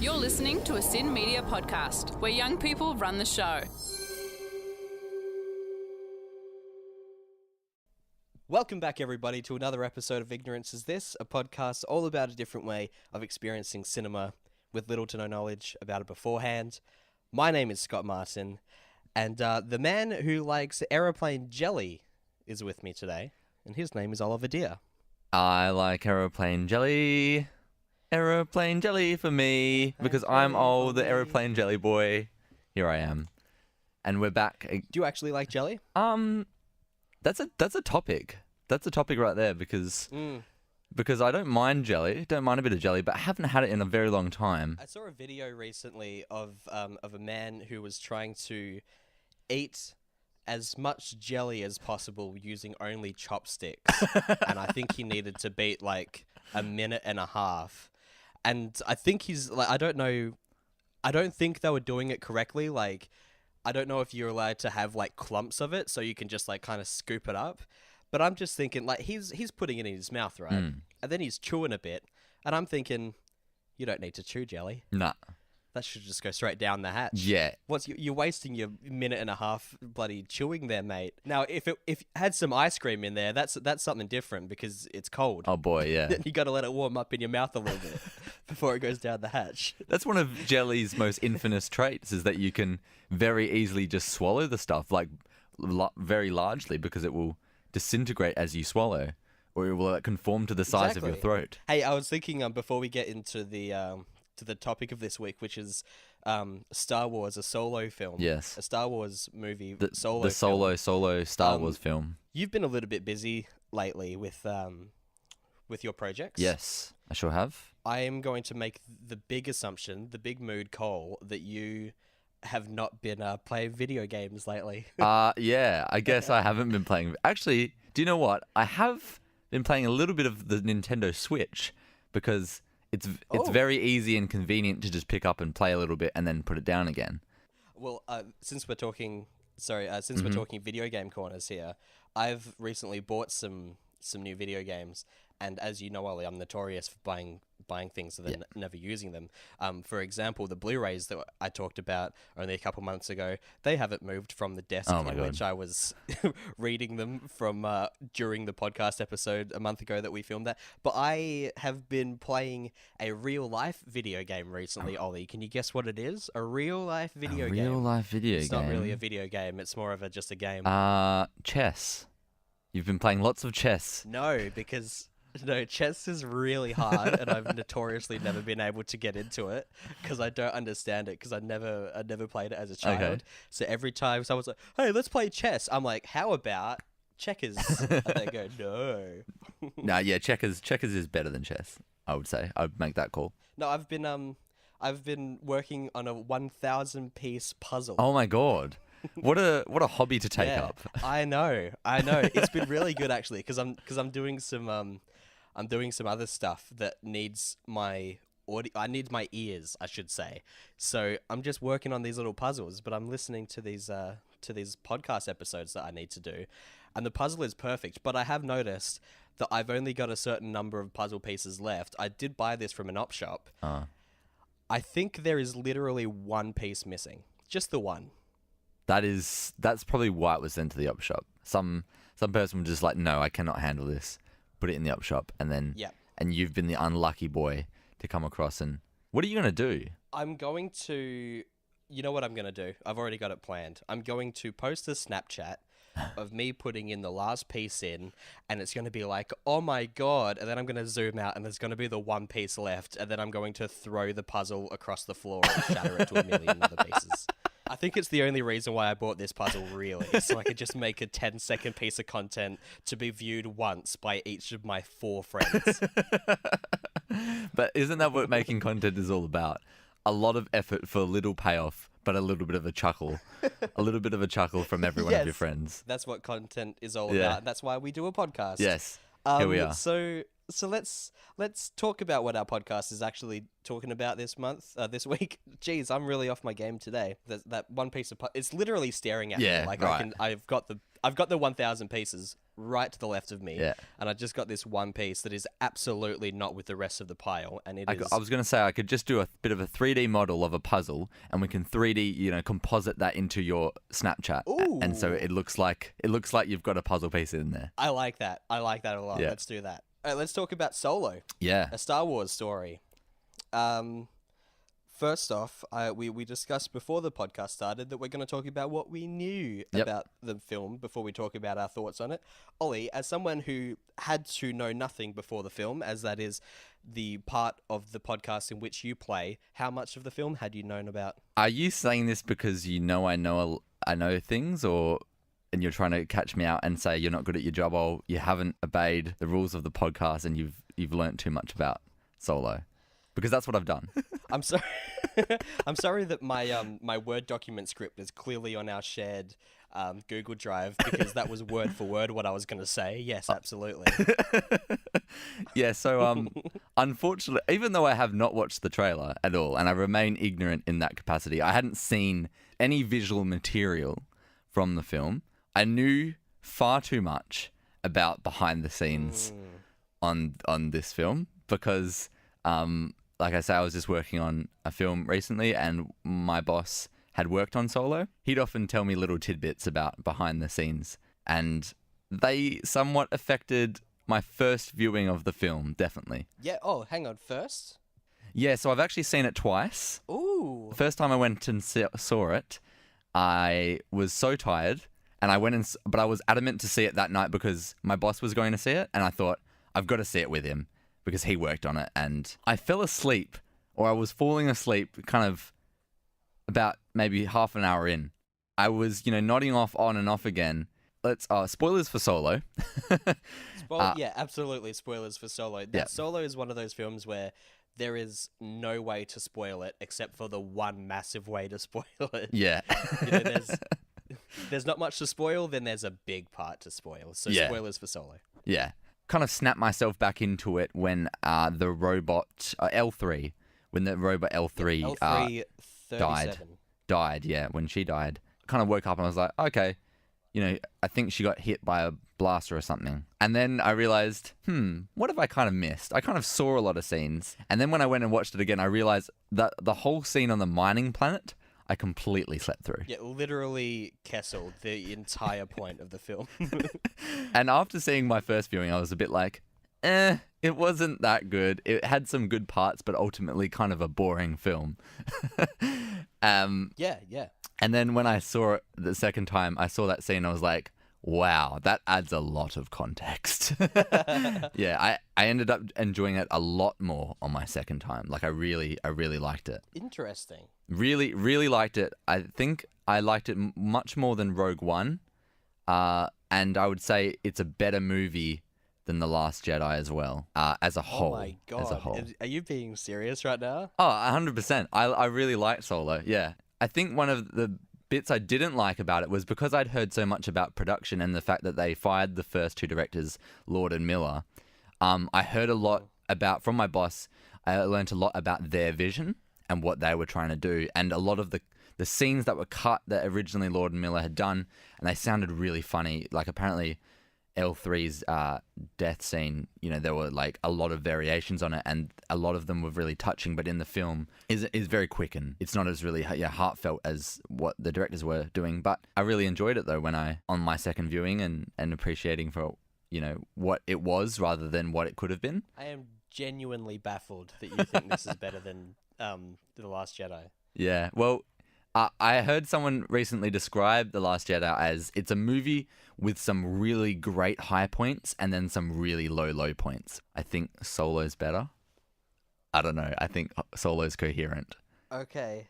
You're listening to a Sin Media podcast where young people run the show. Welcome back, everybody, to another episode of Ignorance Is This, a podcast all about a different way of experiencing cinema with little to no knowledge about it beforehand. My name is Scott Martin, and the man who likes aeroplane jelly is with me today, and his name is Oliver Deer. I like aeroplane jelly. Aeroplane jelly for me, because I'm old, the aeroplane jelly boy. Here I am. And we're back. Do you actually like jelly? That's a topic. That's a topic right there because I don't mind jelly, don't mind a bit of jelly, but I haven't had it in a very long time. I saw a video recently of a man who was trying to eat as much jelly as possible using only chopsticks, and I think he needed to beat like a minute and a half. And I think he's like, I don't think they were doing it correctly. Like, I don't know if you're allowed to have like clumps of it, so you can just like kind of scoop it up. But I'm just thinking, like, he's putting it in his mouth, right? And then he's chewing a bit, and I'm thinking, you don't need to chew jelly. Nah. That should just go straight down the hatch. Yeah. You're wasting your minute and a half bloody chewing there, mate. Now, if it had some ice cream in there, that's something different because it's cold. Oh boy, yeah. Then you got to let it warm up in your mouth a little bit before it goes down the hatch. That's one of jelly's most infamous traits, is that you can very easily just swallow the stuff, like very largely, because it will disintegrate as you swallow, or it will conform to the size of your throat. Hey, I was thinking before we get into the topic of this week, which is Star Wars, a solo film. Yes. A Star Wars movie, The solo Star Wars film. You've been a little bit busy lately with your projects. Yes, I sure have. I am going to make the big assumption, the big mood call, that you have not been playing video games lately. Yeah, I guess I haven't been playing. Actually, do you know what? I have been playing a little bit of the Nintendo Switch, because it's very easy and convenient to just pick up and play a little bit and then put it down again. Well, since we're talking video game corners here, I've recently bought some new video games, and as you know, Ollie, I'm notorious for buying things and then never using them. For example, the Blu-rays that I talked about only a couple months ago, they haven't moved from the desk in which I was reading them from during the podcast episode a month ago that we filmed that. But I have been playing a real-life video game recently, Ollie. Can you guess what it is? A real-life video game. Real-life video game? It's not really a video game. It's more of just a game. Chess. You've been playing lots of chess. No, because... No, chess is really hard, and I've notoriously never been able to get into it because I don't understand it, because I never played it as a child. Okay. So every time someone's like, "Hey, let's play chess," I'm like, "How about checkers?" And they go, "No." Nah, yeah, checkers is better than chess, I would say. I'd make that call. No, I've been working on a 1,000-piece puzzle. Oh my god. What a hobby to take up. I know. It's been really good actually, because I'm doing some other stuff that needs my audio. I need my ears, I should say. So I'm just working on these little puzzles, but I'm listening to these podcast episodes that I need to do, and the puzzle is perfect. But I have noticed that I've only got a certain number of puzzle pieces left. I did buy this from an op shop. I think there is literally one piece missing, just the one. That's probably why it was sent to the op shop. Some person was just like, no, I cannot handle this. Put it in the op shop, and then and you've been the unlucky boy to come across. And what are you gonna do? I'm going to, you know what I'm gonna do? I've already got it planned. I'm going to post a Snapchat of me putting in the last piece in, and it's gonna be like, oh my god, and then I'm gonna zoom out, and there's gonna be the one piece left, and then I'm going to throw the puzzle across the floor and shatter it to a million other pieces. I think it's the only reason why I bought this puzzle, really, so I could just make a 10-second piece of content to be viewed once by each of my 4 friends. But isn't that what making content is all about? A lot of effort for a little payoff, but a little bit of a chuckle. A little bit of a chuckle from every one of your friends. That's what content is all about, and that's why we do a podcast. Yes, here we are. So So let's talk about what our podcast is actually talking about this week. Jeez, I'm really off my game today. That one piece of it's literally staring at me. Like right. I've got the 1,000 pieces right to the left of me, Yeah. and I just got this one piece that is absolutely not with the rest of the pile, and I was going to say I could just do a bit of a 3D model of a puzzle, and we can 3D, composite that into your Snapchat, and so it looks like you've got a puzzle piece in there. I like that. I like that a lot. Yeah. Let's do that. Let's talk about Solo. Yeah. A Star Wars story. First off, we discussed before the podcast started that we're going to talk about what we knew about the film before we talk about our thoughts on it. Ollie, as someone who had to know nothing before the film, as that is the part of the podcast in which you play, how much of the film had you known about? Are you saying this because I know things, and you're trying to catch me out and say you're not good at your job, or you haven't obeyed the rules of the podcast and you've learnt too much about Solo? Because that's what I've done. I'm sorry. I'm sorry that my Word document script is clearly on our shared Google Drive, because that was word for word what I was going to say. Yes, absolutely. Yeah, so unfortunately, even though I have not watched the trailer at all, and I remain ignorant in that capacity, I hadn't seen any visual material from the film. I knew far too much about behind the scenes on this film because, like I say, I was just working on a film recently, and my boss had worked on Solo. He'd often tell me little tidbits about behind the scenes, and they somewhat affected my first viewing of the film, definitely. Yeah. Oh, hang on. First? Yeah, so I've actually seen it twice. Ooh. The first time I went and saw it, I was so tired, and but I was adamant to see it that night because my boss was going to see it, and I thought, I've got to see it with him because he worked on it. And I fell asleep, or I was falling asleep kind of about maybe half an hour in. I was, nodding off on and off again. Spoilers for Solo. Yeah, absolutely. Spoilers for Solo. Solo is one of those films where there is no way to spoil it except for the one massive way to spoil it. Yeah. There's not much to spoil, then there's a big part to spoil. So spoilers for Solo. Yeah. Kind of snapped myself back into it when the robot L3, when the robot L3, died. Yeah, when she died. Kind of woke up and I was like, okay, I think she got hit by a blaster or something. And then I realized, what have I kind of missed? I kind of saw a lot of scenes. And then when I went and watched it again, I realized that the whole scene on the mining planet, I completely slept through. Yeah, literally Kessel, the entire point of the film. And after seeing my first viewing, I was a bit like, it wasn't that good. It had some good parts, but ultimately kind of a boring film. Yeah. And then when I saw it the second time, I saw that scene, I was like, wow, that adds a lot of context. Yeah, I ended up enjoying it a lot more on my second time. Like I really liked it. Interesting. Really, really liked it. I think I liked it much more than Rogue One. And I would say it's a better movie than The Last Jedi as well, as a whole. Oh my God. As a whole. Are you being serious right now? Oh, 100%. I really liked Solo, yeah. I think one of the bits I didn't like about it was because I'd heard so much about production and the fact that they fired the first two directors, Lord and Miller. I heard a lot from my boss. I learned a lot about their vision and what they were trying to do, and a lot of the scenes that were cut that originally Lord and Miller had done, and they sounded really funny. Like apparently L3's death scene, there were like a lot of variations on it, and a lot of them were really touching, but in the film is very quick, and it's not as really heartfelt as what the directors were doing. But I really enjoyed it though when on my second viewing and appreciating for what it was rather than what it could have been. I am genuinely baffled that you think this is better than The Last Jedi. Yeah, well, I heard someone recently describe The Last Jedi as it's a movie with some really great high points and then some really low points. I think Solo's better. I don't know. I think Solo's coherent. Okay.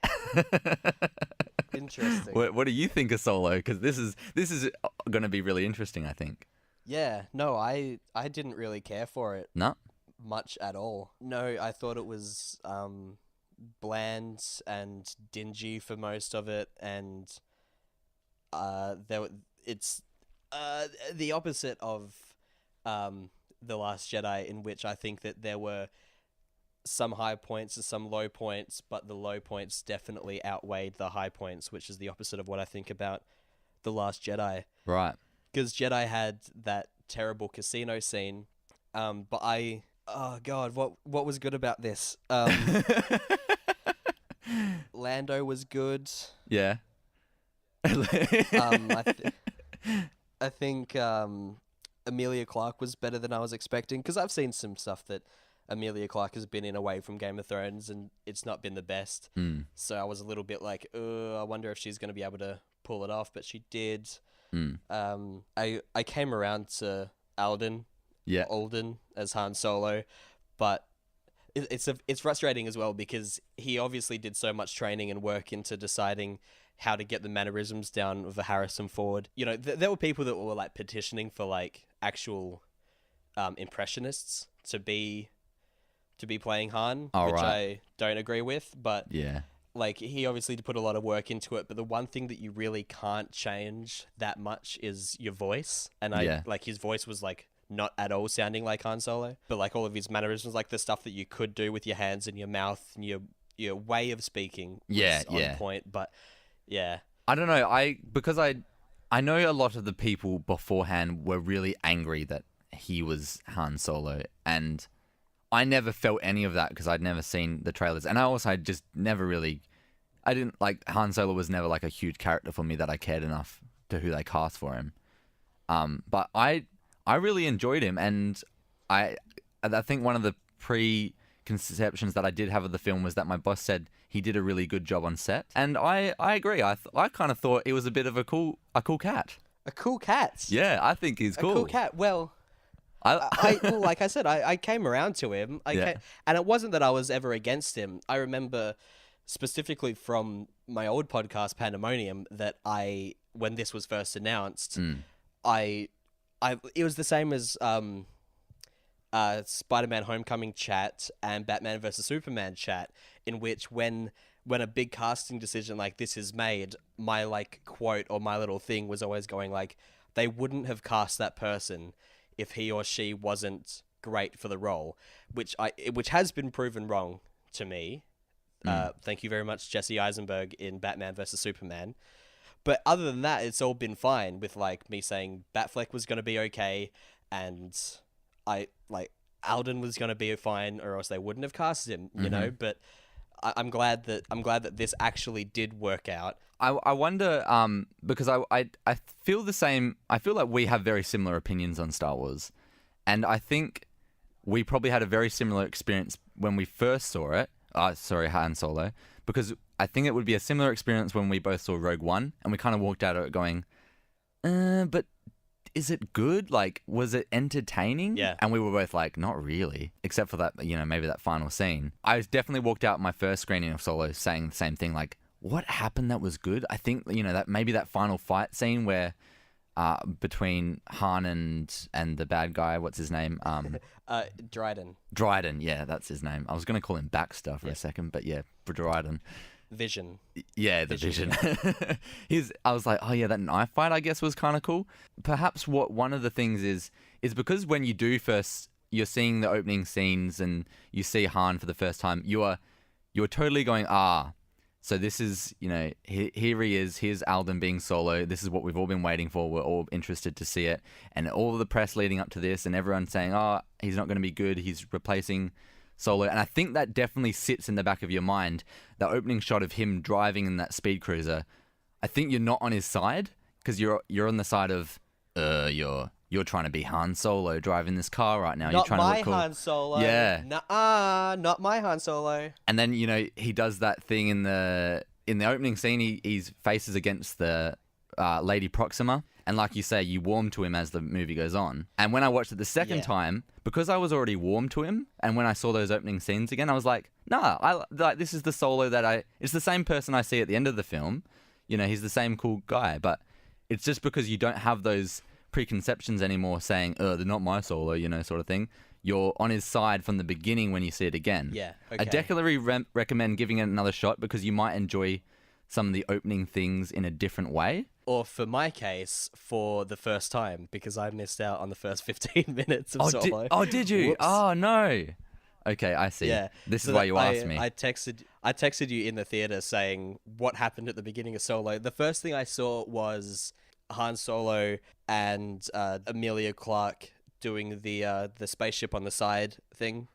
Interesting. What do you think of Solo? Because this is going to be really interesting, I think. Yeah. No, I didn't really care for it. No? Much at all. No, I thought it was bland and dingy for most of it, and it's the opposite of The Last Jedi, in which I think that there were some high points and some low points, but the low points definitely outweighed the high points, which is the opposite of what I think about The Last Jedi. Right. Because Jedi had that terrible casino scene, but oh god, what was good about this? Lando was good. Yeah. I think Emilia Clarke was better than I was expecting, because I've seen some stuff that Emilia Clarke has been in away from Game of Thrones, and it's not been the best. So I was a little bit like, I wonder if she's going to be able to pull it off, but she did. I came around to Alden as Han Solo, but it's frustrating as well, because he obviously did so much training and work into deciding how to get the mannerisms down of a Harrison Ford. You know, there were people that were like petitioning for like actual impressionists to be playing Han, which I don't agree with, but yeah, like he obviously put a lot of work into it. But the one thing that you really can't change that much is your voice, and like his voice was like not at all sounding like Han Solo, but like all of his mannerisms, like the stuff that you could do with your hands and your mouth and your way of speaking was on point. But yeah, I don't know. Because I know a lot of the people beforehand were really angry that he was Han Solo, and I never felt any of that because I'd never seen the trailers, and I just never really, I didn't like Han Solo was never like a huge character for me that I cared enough to who they cast for him. But I really enjoyed him, and I think one of the preconceptions that I did have of the film was that my boss said he did a really good job on set, and I agree. I kind of thought he was a bit of a cool cat. A cool cat. Yeah, I think he's cool. A cool cat. Well, well, like I said, I came around to him. And it wasn't that I was ever against him. I remember specifically from my old podcast, Pandemonium, that when this was first announced, it was the same as Spider-Man Homecoming chat and Batman vs Superman chat, in which when a big casting decision like this is made, my like quote or my little thing was always going like, they wouldn't have cast that person if he or she wasn't great for the role, which has been proven wrong to me. Thank you very much, Jesse Eisenberg in Batman vs Superman. But other than that, it's all been fine with like me saying Batfleck was going to be okay, and Alden was going to be fine, or else they wouldn't have casted him, you know. But I'm glad that this actually did work out. I wonder, because I feel the same. I feel like we have very similar opinions on Star Wars, and I think we probably had a very similar experience when we first saw it. Han Solo, because I think it would be a similar experience when we both saw Rogue One, and we kind of walked out of it going, but is it good? Like, was it entertaining? Yeah. And we were both like, not really, except for that, maybe that final scene. I definitely walked out my first screening of Solo saying the same thing, like, what happened that was good? I think, that maybe that final fight scene where between Han and the bad guy, what's his name? Dryden. Dryden, yeah, that's his name. I was going to call him Baxter for a second, but yeah, Dryden. Vision. Yeah, the Vision. I was like, oh yeah, that knife fight I guess was kind of cool. Perhaps one of the things is because when you're seeing the opening scenes and you see Han for the first time, you're totally going, so this is, here he is, here's Alden being Solo, this is what we've all been waiting for, we're all interested to see it, and all the press leading up to this, and everyone saying, he's not going to be good, he's replacing Solo, and I think that definitely sits in the back of your mind, that opening shot of him driving in that speed cruiser. I think you're not on his side, because you're on the side of, you're trying to be Han Solo driving this car right now. Not you're trying my to look cool. Han Solo. Yeah. Nuh-uh, not my Han Solo. And then, he does that thing in the opening scene. He's faces against the Lady Proxima. And like you say, you warm to him as the movie goes on. And when I watched it the second time, because I was already warm to him, and when I saw those opening scenes again, I was like, this is the Solo it's the same person I see at the end of the film. He's the same cool guy. But it's just because you don't have those preconceptions anymore saying, they're not my Solo, sort of thing. You're on his side from the beginning when you see it again. Yeah, okay. I definitely recommend giving it another shot because you might enjoy some of the opening things in a different way. Or for my case, for the first time, because I missed out on the first 15 minutes of Solo. Did you? Whoops. Oh, no. Okay, I see. Yeah. This is why you asked me. I texted you in the theater saying what happened at the beginning of Solo. The first thing I saw was Han Solo and Emilia Clarke doing the spaceship on the side thing,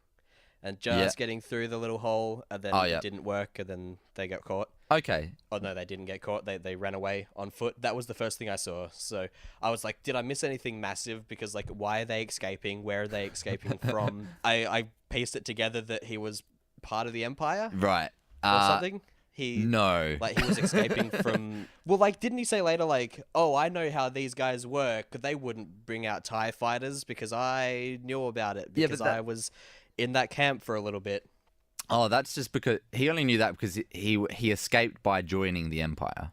and just getting through the little hole, and then it didn't work, and then they got caught. Okay. Oh, no, they didn't get caught. They ran away on foot. That was the first thing I saw. So I was like, did I miss anything massive? Because, like, why are they escaping? Where are they escaping from? I pieced it together that he was part of the Empire. Right. Or something. No. Like, he was escaping from... Well, like, didn't he say later, like, oh, I know how these guys work. They wouldn't bring out TIE fighters because I knew about it. Because I was in that camp for a little bit. Oh, that's just because he only knew that because he escaped by joining the Empire.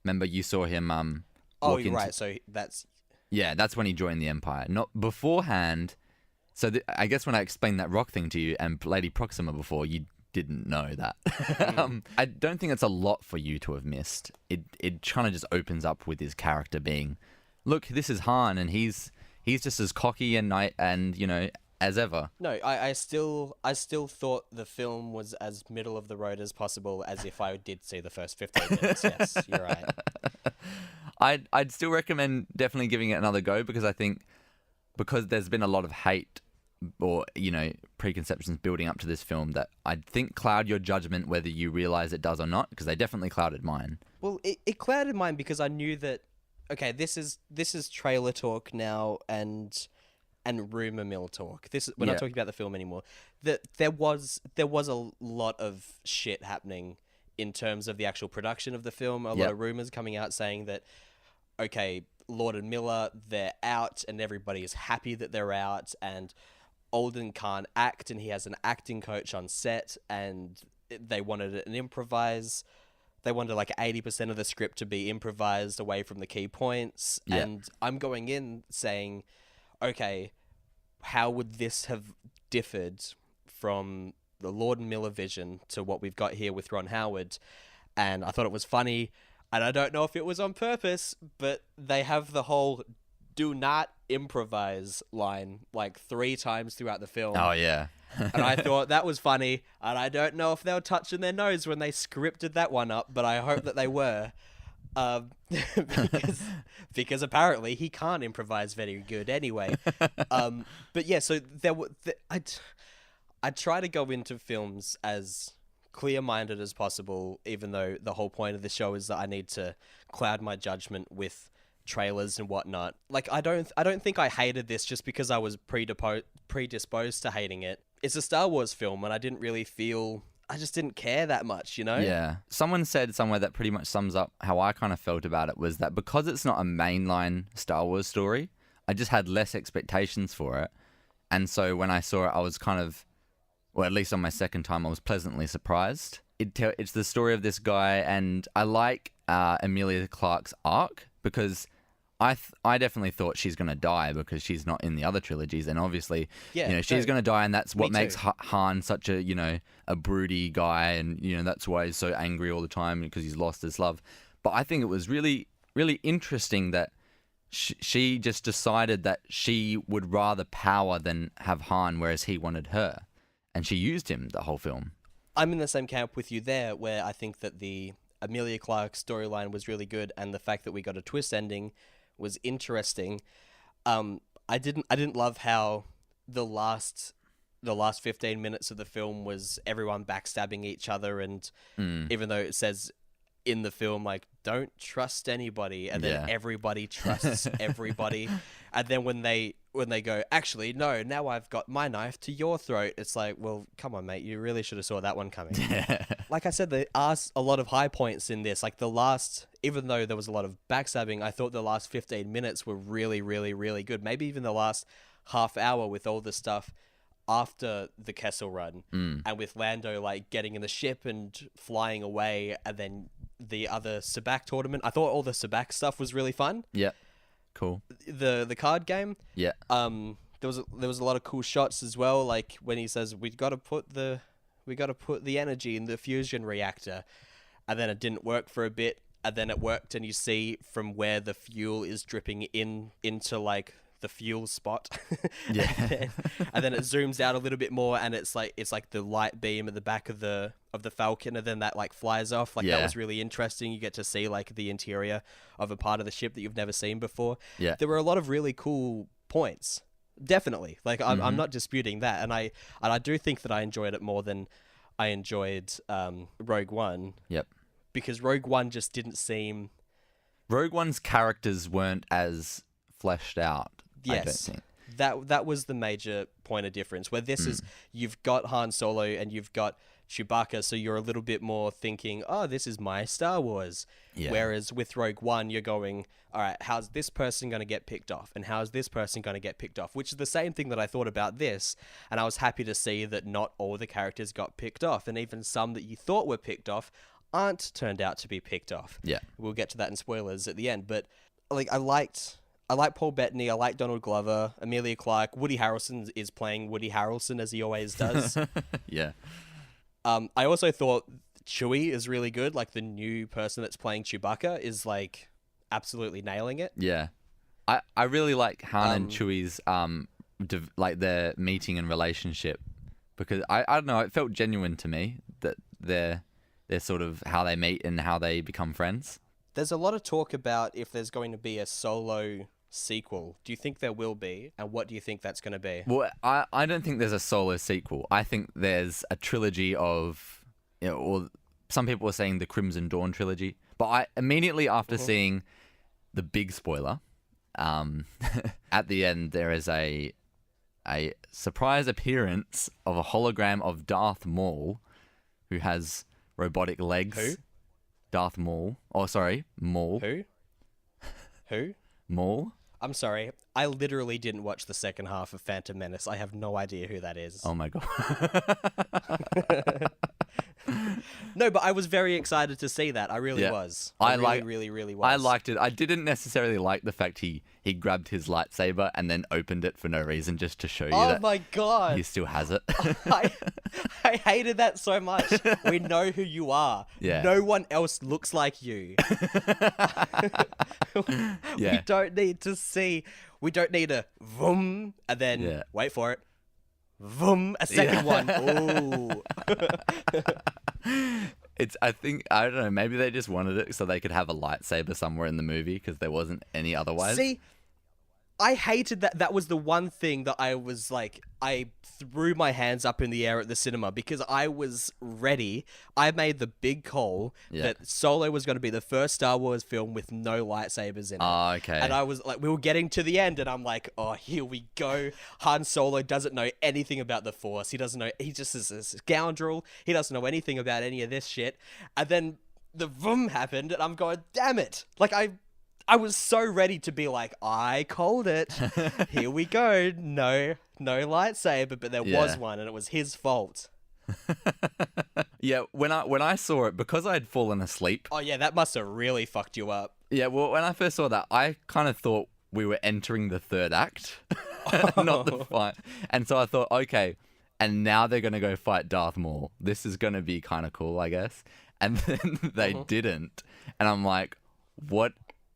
Remember, you saw him walk into... right. So that's... Yeah, that's when he joined the Empire. Not beforehand. So I guess when I explained that rock thing to you and Lady Proxima before, you didn't know that. I don't think it's a lot for you to have missed. It kind of just opens up with his character being, look, this is Han, and he's just as cocky and you know, as ever. No, I still thought the film was as middle of the road as possible, as if I did see the first 15 minutes. Yes, you're right. I'd still recommend definitely giving it another go, because I think because there's been a lot of hate or, you know, preconceptions building up to this film that I think cloud your judgment whether you realize it does or not, because they definitely clouded mine. Well, it clouded mine because I knew that, okay, this is trailer talk now and rumor mill talk. We're not talking about the film anymore. That there was a lot of shit happening in terms of the actual production of the film. A lot of rumors coming out saying that, okay, Lord and Miller, they're out and everybody is happy that they're out, and Alden can't act and he has an acting coach on set, and they wanted an improvise. They wanted like 80% of the script to be improvised away from the key points. Yeah. And I'm going in saying, okay, how would this have differed from the Lord and Miller vision to what we've got here with Ron Howard? And I thought it was funny, and I don't know if it was on purpose, but they have the whole "do not improvise" line like 3 times throughout the film. Oh, yeah. And I thought that was funny, and I don't know if they were touching their nose when they scripted that one up, but I hope that they were. Because apparently he can't improvise very good anyway. But yeah, so I try to go into films as clear-minded as possible, even though the whole point of the show is that I need to cloud my judgment with trailers and whatnot. Like, I don't think I hated this just because I was predisposed to hating it. It's a Star Wars film, and I just didn't care that much, you know? Yeah. Someone said somewhere that pretty much sums up how I kind of felt about it, was that because it's not a mainline Star Wars story, I just had less expectations for it. And so when I saw it, I was kind of, well, at least on my second time, I was pleasantly surprised. It's the story of this guy, and I like Emilia Clarke's arc, because I definitely thought she's going to die because she's not in the other trilogies, and obviously, she's going to die, and that's what makes Han such a, a broody guy, and, that's why he's so angry all the time, because he's lost his love. But I think it was really, really interesting that she just decided that she would rather power than have Han, whereas he wanted her, and she used him the whole film. I'm in the same camp with you there, where I think that the Emilia Clarke storyline was really good, and the fact that we got a twist ending was interesting. I didn't love how the last 15 minutes of the film was everyone backstabbing each other, and even though it says in the film, like, don't trust anybody, and then everybody trusts everybody, and then when they go, actually no, now I've got my knife to your throat, it's like, well, come on, mate, you really should have saw that one coming. Like I said, there are a lot of high points in this. Like even though there was a lot of backstabbing, I thought the last 15 minutes were really, really, really good. Maybe even the last half hour with all the stuff after the Kessel Run, and with Lando like getting in the ship and flying away, and then the other Sabacc tournament. I thought all the Sabacc stuff was really fun. Yeah, cool. The card game. Yeah. There was a lot of cool shots as well. Like when he says, we got to put the energy in the fusion reactor, and then it didn't work for a bit, and then it worked, and you see from where the fuel is dripping into like the fuel spot. Yeah. and then it zooms out a little bit more, and it's like the light beam at the back of the Falcon, and then that like flies off. Like that was really interesting. You get to see like the interior of a part of the ship that you've never seen before. Yeah. There were a lot of really cool points. Definitely. Like I'm not disputing that, and I do think that I enjoyed it more than I enjoyed Rogue One. Yep. Because Rogue One just didn't seem... Rogue One's characters weren't as fleshed out. Yes. I don't think. That was the major point of difference. Where this is, you've got Han Solo and you've got Chewbacca, so you're a little bit more thinking, oh, this is my Star Wars. Yeah. Whereas with Rogue One, you're going, all right, how's this person going to get picked off? And how's this person going to get picked off? Which is the same thing that I thought about this. And I was happy to see that not all the characters got picked off. And even some that you thought were picked off aren't turned out to be picked off. Yeah. We'll get to that in spoilers at the end. But like I like Paul Bettany, I like Donald Glover, Emilia Clarke. Woody Harrelson is playing Woody Harrelson as he always does. Yeah. I also thought Chewie is really good. Like the new person that's playing Chewbacca is like absolutely nailing it. Yeah. I really like Han and Chewie's like their meeting and relationship, because I don't know, it felt genuine to me that they're sort of how they meet and how they become friends. There's a lot of talk about if there's going to be a Solo sequel. Do you think there will be? And what do you think that's going to be? Well, I don't think there's a Solo sequel. I think there's a trilogy of, or some people are saying the Crimson Dawn trilogy. But I immediately after seeing the big spoiler, at the end there is a surprise appearance of a hologram of Darth Maul, who has robotic legs. Who? Darth Maul. Oh, sorry, Maul. Who? Maul. I'm sorry. I literally didn't watch the second half of Phantom Menace. I have no idea who that is. Oh my god. No, but I was very excited to see that. I really was. I really was. I liked it. I didn't necessarily like the fact he grabbed his lightsaber and then opened it for no reason, just to show you that my god, he still has it. I hated that so much. We know who you are. Yeah. No one else looks like you. Yeah. We don't need to see. We don't need a vroom and then wait for it. Vroom, a second one. Ooh. I don't know, maybe they just wanted it so they could have a lightsaber somewhere in the movie because there wasn't any otherwise. See, I hated that. That was the one thing that I was like, I threw my hands up in the air at the cinema because I was ready. I made the big call that Solo was going to be the first Star Wars film with no lightsabers in it. Oh, okay. And I was like, we were getting to the end and I'm like, oh, here we go. Han Solo doesn't know anything about the Force. He doesn't know, he just is a scoundrel. He doesn't know anything about any of this shit. And then the vroom happened and I'm going, damn it. Like I was so ready to be like, I called it. Here we go. No lightsaber, but there was one, and it was his fault. Yeah, when I saw it, because I had fallen asleep. Oh yeah, that must have really fucked you up. Yeah, well, when I first saw that, I kind of thought we were entering the third act, not the fight. And so I thought, okay, and now they're gonna go fight Darth Maul. This is gonna be kind of cool, I guess. And then they didn't, and I'm like, what?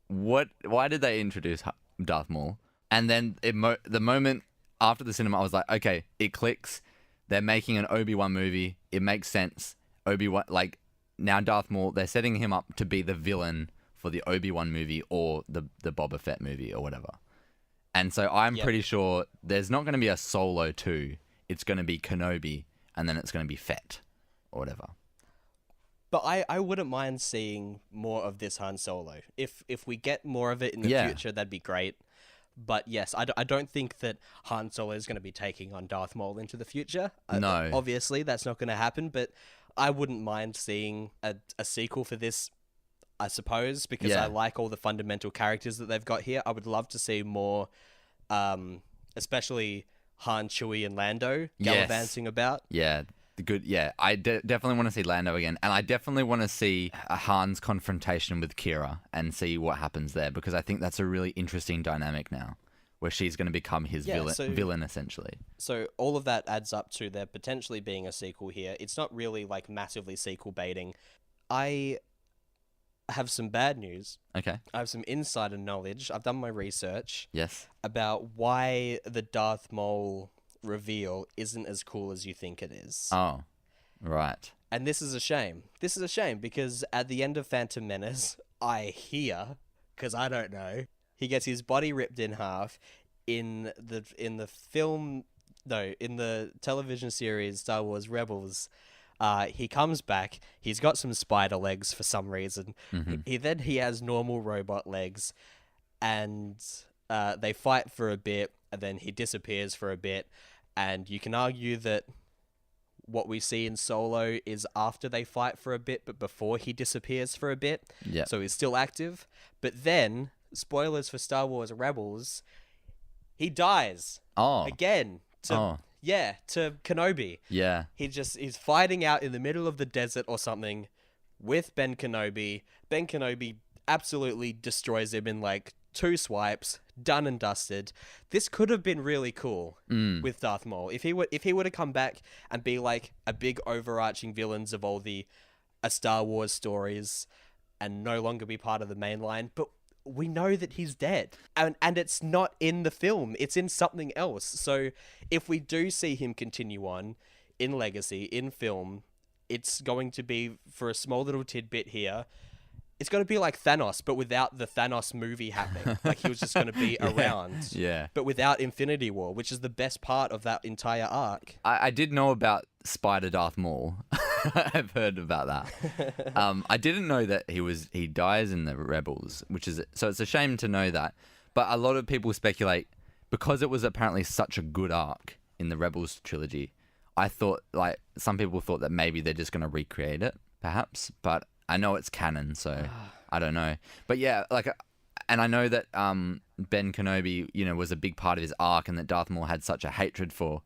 Why did they introduce Darth Maul? And then the moment after the cinema, I was like, okay, it clicks. They're making an Obi-Wan movie. It makes sense. Obi-Wan, like, now Darth Maul, they're setting him up to be the villain for the Obi-Wan movie or the Boba Fett movie or whatever. And so I'm pretty sure there's not going to be a Solo 2. It's going to be Kenobi, and then it's going to be Fett or whatever. But I wouldn't mind seeing more of this Han Solo. If we get more of it in the future, that'd be great. But yes, I don't think that Han Solo is going to be taking on Darth Maul into the future. No. Obviously, that's not going to happen, but I wouldn't mind seeing a sequel for this, I suppose, because I like all the fundamental characters that they've got here. I would love to see more, especially Han, Chewie, and Lando gallivanting about. Yeah. I definitely want to see Lando again, and I definitely want to see Han's confrontation with Kira and see what happens there, because I think that's a really interesting dynamic now, where she's going to become his villain essentially. So all of that adds up to there potentially being a sequel here. It's not really like massively sequel baiting. I have some bad news. Okay. I have some insider knowledge. I've done my research Yes. about why the Darth Maul reveal isn't as cool as you think it is. Oh, right. And this is a shame. This is a shame because at the end of Phantom Menace, I hear, because I don't know, he gets his body ripped in half in the film, no, in the television series Star Wars Rebels. He comes back. He's got some spider legs for some reason. Mm-hmm. He has normal robot legs, and they fight for a bit, and then he disappears for a bit. And you can argue that what we see in Solo is after they fight for a bit, but before he disappears for a bit. Yeah. So he's still active. But then, spoilers for Star Wars Rebels, he dies Oh. again. Oh. Yeah, to Kenobi. Yeah. He's fighting out in the middle of the desert or something with Ben Kenobi. Ben Kenobi absolutely destroys him in like 2 swipes, done and dusted. This could have been really cool with Darth Maul. If he would have come back and be like a big overarching villains of all the Star Wars stories and no longer be part of the main line, but we know that he's dead. And it's not in the film. It's in something else. So if we do see him continue on in Legacy, in film, it's going to be for a small little tidbit here. It's going to be like Thanos, but without the Thanos movie happening. Like he was just going to be around. Yeah. But without Infinity War, which is the best part of that entire arc. I did know about Spider Darth Maul. I've heard about that. I didn't know that he dies in the Rebels, so it's a shame to know that. But a lot of people speculate because it was apparently such a good arc in the Rebels trilogy. I thought like some people thought that maybe they're just going to recreate it, perhaps. But I know it's canon, so I don't know. But yeah, like, and I know that Ben Kenobi, was a big part of his arc, and that Darth Maul had such a hatred for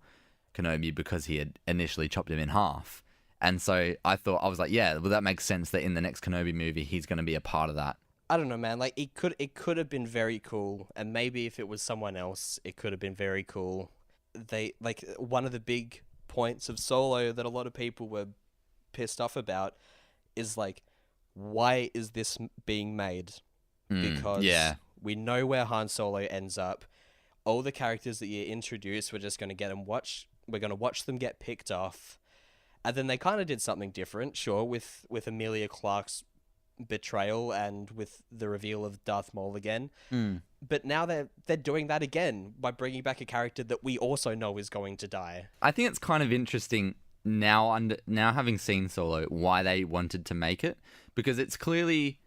Kenobi because he had initially chopped him in half. And so I was like, yeah, well, that makes sense that in the next Kenobi movie, he's going to be a part of that. I don't know, man. Like it could have been very cool, and maybe if it was someone else, it could have been very cool. They like one of the big points of Solo that a lot of people were pissed off about is like, why is this being made? Because we know where Han Solo ends up. All the characters that you introduce, we're just going to get them we're going to watch them get picked off. And then they kind of did something different, sure, with Emilia Clarke's betrayal and with the reveal of Darth Maul again. But now they're doing that again by bringing back a character that we also know is going to die. I think it's kind of interesting now having seen Solo why they wanted to make it, because it's clearly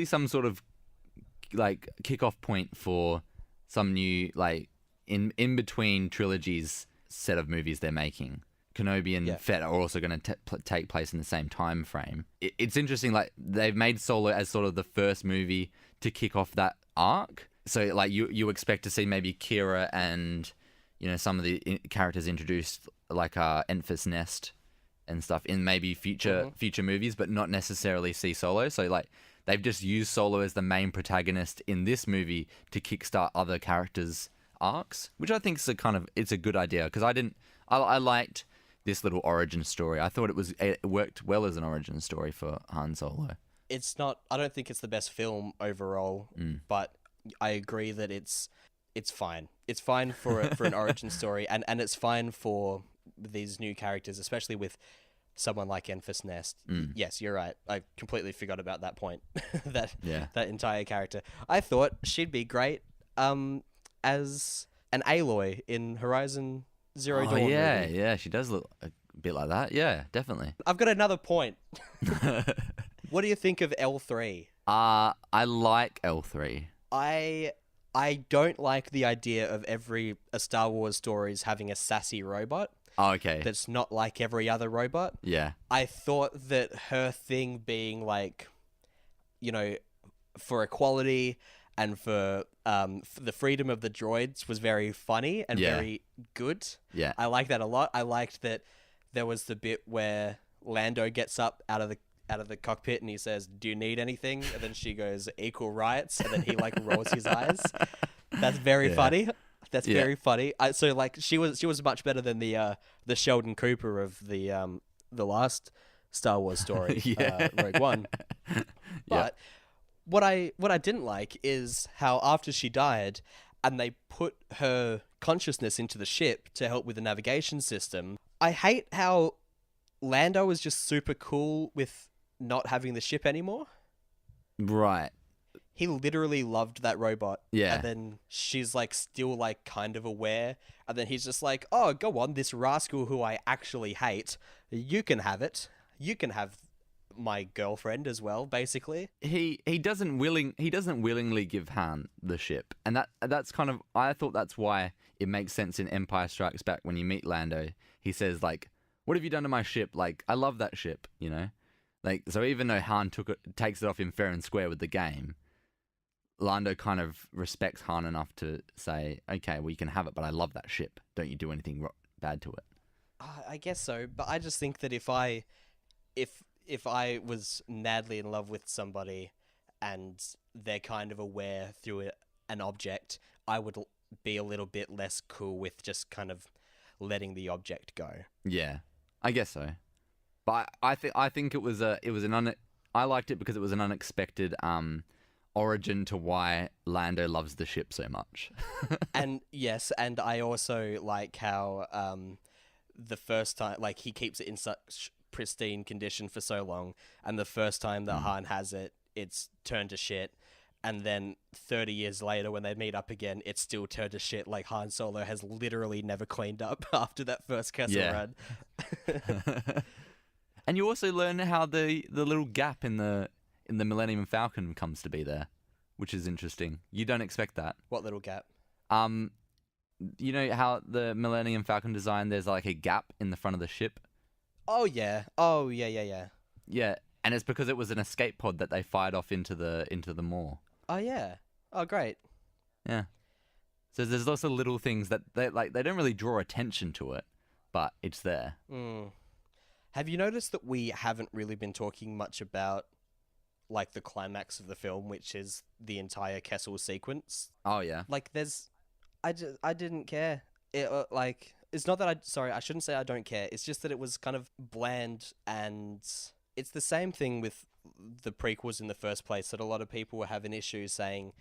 some sort of like kickoff point for some new like in between trilogies set of movies they're making. Kenobi and Fett are also going to take place in the same time frame. It's interesting, like they've made Solo as sort of the first movie to kick off that arc. So like you expect to see maybe Kira and some of the characters introduced, like Enfys Nest and stuff in maybe future movies, but not necessarily see Solo. So like they've just used Solo as the main protagonist in this movie to kickstart other characters' arcs, which I think is it's a good idea, because I liked this little origin story. I thought it worked well as an origin story for Han Solo. It's not. I don't think it's the best film overall, but I agree that it's fine. It's fine for an origin story, and it's fine for these new characters, especially with someone like Enfys Nest. Yes, you're right. I completely forgot about that point. that entire character. I thought she'd be great as an Aloy in Horizon Zero Dawn. Yeah, she does look a bit like that. Yeah, definitely. I've got another point. What do you think of L3? I like L3. I don't like the idea of every Star Wars stories having a sassy robot. Oh, okay. That's not like every other robot. Yeah. I thought that her thing being like, for equality and for the freedom of the droids was very funny and very good. Yeah. I like that a lot. I liked that there was the bit where Lando gets up out of the cockpit and he says, "Do you need anything?" And then she goes, "Equal rights." And then he like rolls his eyes. That's very funny. That's very funny. So like she was much better than the Sheldon Cooper of the last Star Wars story, Yeah. Rogue One. But what I didn't like is how after she died, and they put her consciousness into the ship to help with the navigation system. I hate how Lando is just super cool with not having the ship anymore. Right. He literally loved that robot. Yeah. And then she's like still like kind of aware. And then he's just like, oh, go on, this rascal who I actually hate. You can have it. You can have my girlfriend as well, basically. He doesn't willingly give Han the ship. And that's kind of, I thought that's why it makes sense in Empire Strikes Back when you meet Lando. He says like, what have you done to my ship? Like, I love that ship, you know? Like, so even though Han takes it off him fair and square with the game, Lando kind of respects Han enough to say, okay, well, you can have it, but I love that ship. Don't you do anything bad to it. I guess so, but I just think that if I was madly in love with somebody and they're kind of aware through an object, I would be a little bit less cool with just kind of letting the object go. Yeah, I guess so. But I think it was I liked it because it was an unexpected origin to why Lando loves the ship so much. And yes, and I also like how the first time, like, he keeps it in such pristine condition for so long, and the first time that Han has it, it's turned to shit. And then 30 years later, when they meet up again, it's still turned to shit. Like, Han Solo has literally never cleaned up after that first Kessel Run. And you also learn how the little gap in the Millennium Falcon comes to be there, which is interesting. You don't expect that. What little gap? You know how the Millennium Falcon design, there's like a gap in the front of the ship? Oh, yeah. Yeah, and it's because it was an escape pod that they fired off into the Maw. Oh, yeah. Oh, great. Yeah. So there's lots of little things that they don't really draw attention to it, but it's there. Have you noticed that we haven't really been talking much about, like, the climax of the film, which is the entire Kessel sequence? Oh, yeah. Like, I didn't care. It's not that I shouldn't say I don't care. It's just that it was kind of bland, and it's the same thing with the prequels in the first place, that a lot of people were having issues saying,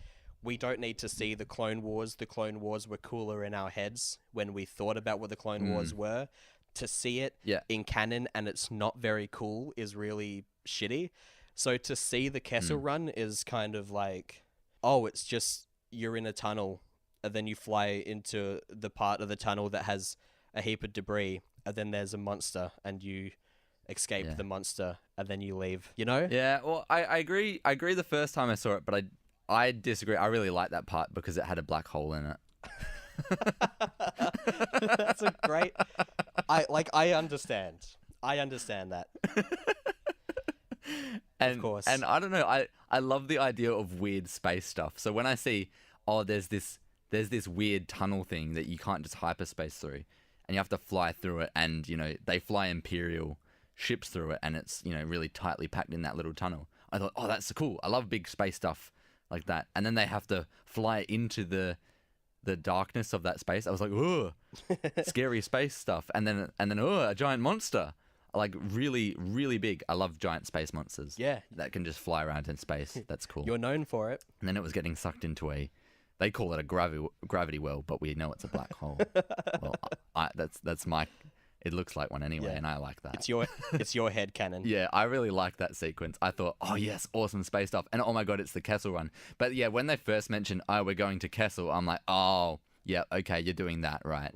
we don't need to see the Clone Wars. The Clone Wars were cooler in our heads when we thought about what the Clone Wars were. To see it in canon and it's not very cool is really shitty. So to see the Kessel Run is kind of like, oh, it's just you're in a tunnel and then you fly into the part of the tunnel that has a heap of debris, and then there's a monster and you escape the monster and then you leave, you know? Yeah, well, I agree. I agree the first time I saw it, but I disagree. I really like that part because it had a black hole in it. That's a great... I understand. I understand that. And, of course. And I don't know, I love the idea of weird space stuff. So when I see, there's this weird tunnel thing that you can't just hyperspace through, and you have to fly through it, and, you know, they fly Imperial ships through it, and it's, you know, really tightly packed in that little tunnel. I thought, oh, that's cool. I love big space stuff like that. And then they have to fly into the darkness of that space. I was like, oh, scary space stuff. And then oh, a giant monster. Like, really, really big. I love giant space monsters. Yeah. That can just fly around in space. That's cool. You're known for it. And then it was getting sucked into they call it a gravity well, but we know it's a black hole. Well, that's my... It looks like one anyway, and I like that. It's your head canon. Yeah, I really like that sequence. I thought, oh yes, awesome space stuff. And oh my god, it's the Kessel Run. But yeah, when they first mentioned, oh, we're going to Kessel, I'm like, oh, yeah, okay, you're doing that, right.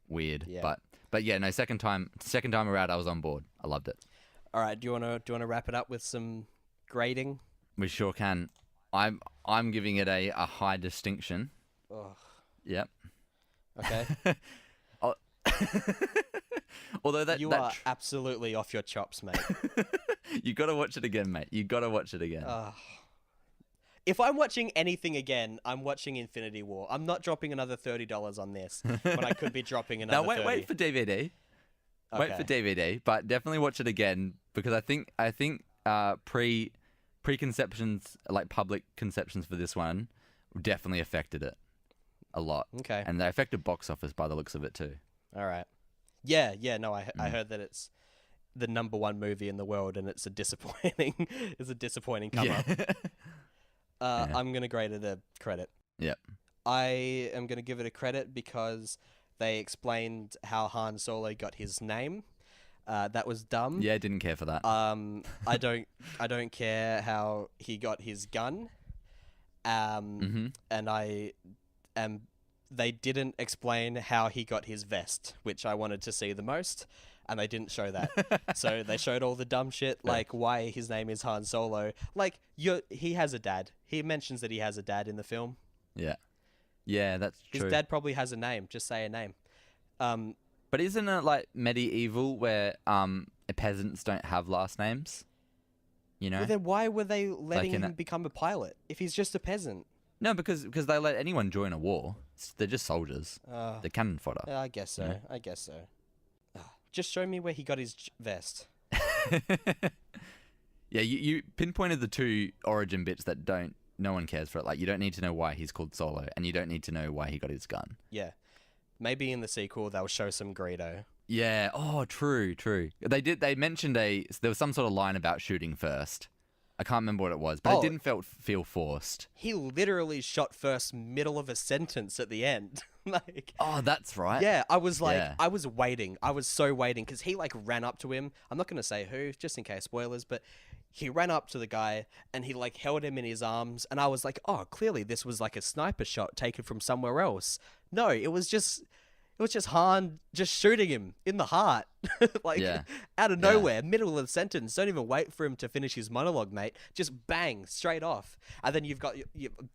Weird. Yeah. But yeah, no, second time around, I was on board. I loved it. All right, do you wanna wrap it up with some grading? We sure can. I'm giving it a high distinction. Ugh. Yep. Okay. Although you are absolutely off your chops, mate. You got to watch it again, mate. You got to watch it again. If I'm watching anything again, I'm watching Infinity War. I'm not dropping another $30 on this, but I could be dropping another. Now wait for DVD. Okay. Wait for DVD, but definitely watch it again because I think preconceptions, like public conceptions for this one, definitely affected it a lot. Okay. And they affected box office by the looks of it too. All right. Yeah, no, I heard that the number one movie in the world, and it's a disappointing come up. I'm gonna grade it a credit. Yep. I am gonna give it a credit because they explained how Han Solo got his name. That was dumb. Yeah, didn't care for that. I don't care how he got his gun. And they didn't explain how he got his vest, which I wanted to see the most, and they didn't show that. So they showed all the dumb shit, like why his name is Han Solo. Like, he has a dad. He mentions that he has a dad in the film. Yeah. Yeah, that's true. His dad probably has a name. Just say a name. But isn't it like medieval where peasants don't have last names? You know? Well, then why were they letting him become a pilot if he's just a peasant? No, because they let anyone join a war. They're just soldiers. They're cannon fodder. Yeah, I guess so. Yeah. I guess so. Just show me where he got his vest. Yeah, you pinpointed the two origin bits that no one cares for it. Like, you don't need to know why he's called Solo, and you don't need to know why he got his gun. Yeah. Maybe in the sequel they'll show some Greedo. Yeah. Oh, true. They mentioned there was some sort of line about shooting first. I can't remember what it was, but it didn't feel forced. He literally shot first middle of a sentence at the end. Like, oh, that's right. Yeah, I was like, I was waiting. I was so waiting because he like ran up to him. I'm not going to say who, just in case spoilers, but he ran up to the guy and he like held him in his arms. And I was like, oh, clearly this was like a sniper shot taken from somewhere else. No, it was just Han just shooting him in the heart, like out of nowhere, middle of the sentence. Don't even wait for him to finish his monologue, mate. Just bang, straight off. And then you've got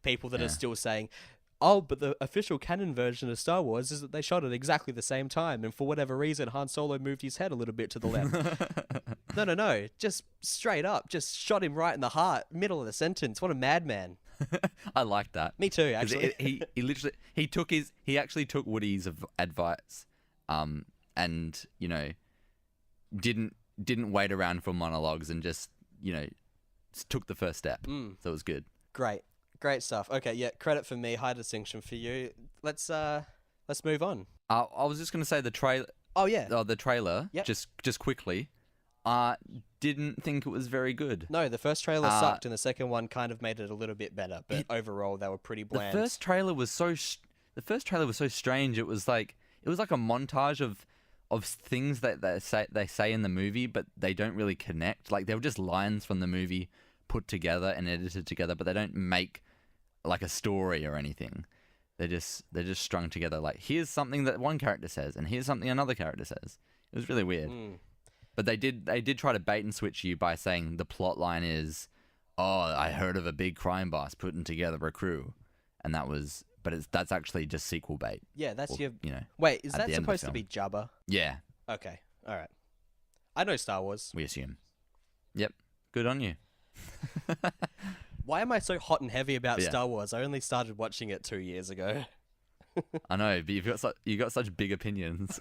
people that are still saying, oh, but the official canon version of Star Wars is that they shot at exactly the same time, and for whatever reason, Han Solo moved his head a little bit to the left. No. Just straight up. Just shot him right in the heart, middle of the sentence. What a madman. I like that. Me too, actually. He actually took Woody's advice, and didn't wait around for monologues and just took the first step. So it was good. Great stuff. Okay, yeah, credit for me, high distinction for you. Let's move on. I was just gonna say the trailer. Oh yeah. The trailer. Yep. Just quickly. Didn't think it was very good. No, the first trailer sucked, and the second one kind of made it a little bit better. But overall, they were pretty bland. The first trailer was so strange. It was like a montage of things that they say in the movie, but they don't really connect. Like, they were just lines from the movie put together and edited together, but they don't make like a story or anything. They're just strung together. Like, here's something that one character says, and here's something another character says. It was really weird. But they did try to bait and switch you by saying the plot line is, oh, I heard of a big crime boss putting together a crew, and that's actually just sequel bait. Yeah, that's Wait, is that supposed to be Jabba? Yeah. Okay, all right. I know Star Wars. We assume. Yep. Good on you. Why am I so hot and heavy about Star Wars? I only started watching it 2 years ago. I know, but you've got such big opinions.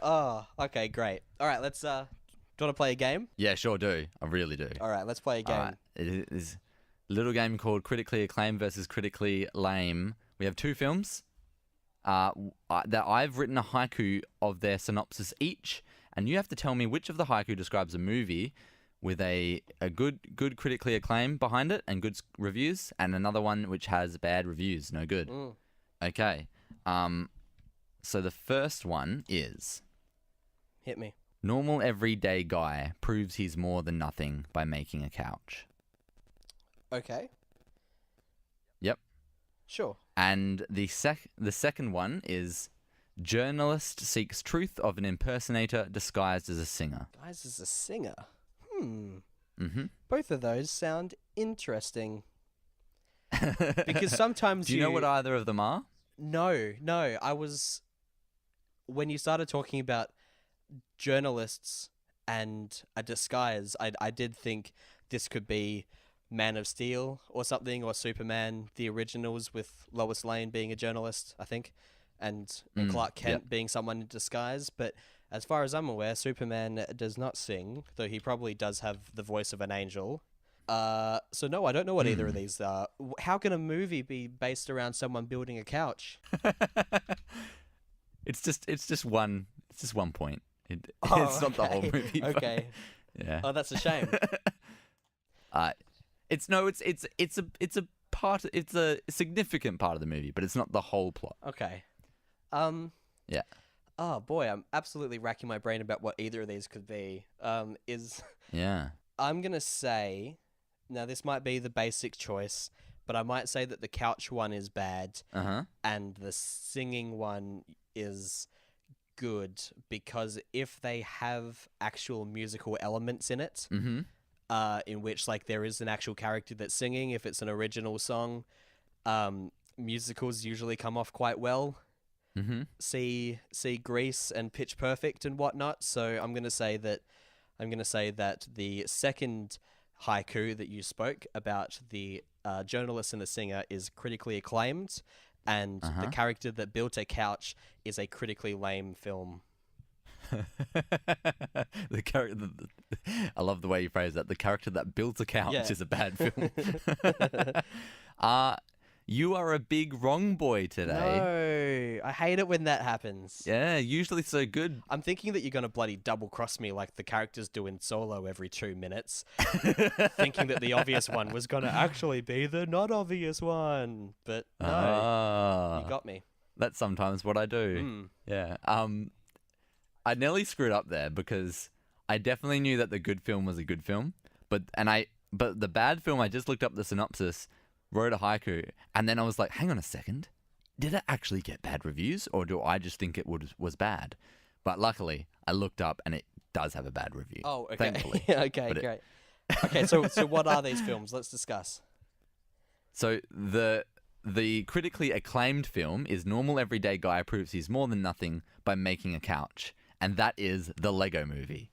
Oh, okay, great. All right, let's. Do you want to play a game? Yeah, sure do. I really do. All right, let's play a game. All right. It is a little game called Critically Acclaimed versus Critically Lame. We have two films. That I've written a haiku of their synopsis each, and you have to tell me which of the haiku describes a movie with a good critically acclaim behind it and good reviews, and another one which has bad reviews, no good. Okay. So the first one is... Hit me. Normal everyday guy proves he's more than nothing by making a couch. Okay. Yep. Sure. And the second one is... Journalist seeks truth of an impersonator disguised as a singer. Disguised as a singer? Both of those sound interesting. Because sometimes Do you know what either of them are? No. When you started talking about journalists and a disguise, I did think this could be Man of Steel or something, or Superman, the originals, with Lois Lane being a journalist, I think, and Clark Kent being someone in disguise. But as far as I'm aware, Superman does not sing, though he probably does have the voice of an angel. So no, I don't know what either of these are. How can a movie be based around someone building a couch? It's just one point. It's not the whole okay. movie. but- Okay. Yeah. Oh, that's a shame. It's a part. It's a significant part of the movie, but it's not the whole plot. Okay. Yeah. Oh boy, I'm absolutely racking my brain about what either of these could be. Yeah. I'm gonna say, now this might be the basic choice, but I might say that the couch one is bad, and the singing one is good, because if they have actual musical elements in it, in which like there is an actual character that's singing, if it's an original song, musicals usually come off quite well. See Grease and Pitch Perfect and whatnot. So I'm gonna say that the second haiku that you spoke about, the journalist and the singer, is critically acclaimed, and the character that built a couch is a critically lame film. The character. I love the way you phrase that. The character that built a couch is a bad film. You are a big wrong boy today. No, I hate it when that happens. Yeah, usually so good. I'm thinking that you're going to bloody double cross me like the characters do in Solo every 2 minutes, thinking that the obvious one was going to actually be the not obvious one. But no, you got me. That's sometimes what I do. Yeah. I nearly screwed up there because I definitely knew that the good film was a good film, but the bad film, I just looked up the synopsis, wrote a haiku, and then I was like, hang on a second, did it actually get bad reviews, or do I just think it was bad? But luckily, I looked up and it does have a bad review. Oh, okay. Thankfully. Okay, great. Okay, so what are these films? Let's discuss. So the critically acclaimed film is Normal Everyday Guy Proves He's More Than Nothing by Making a Couch, and that is the Lego Movie.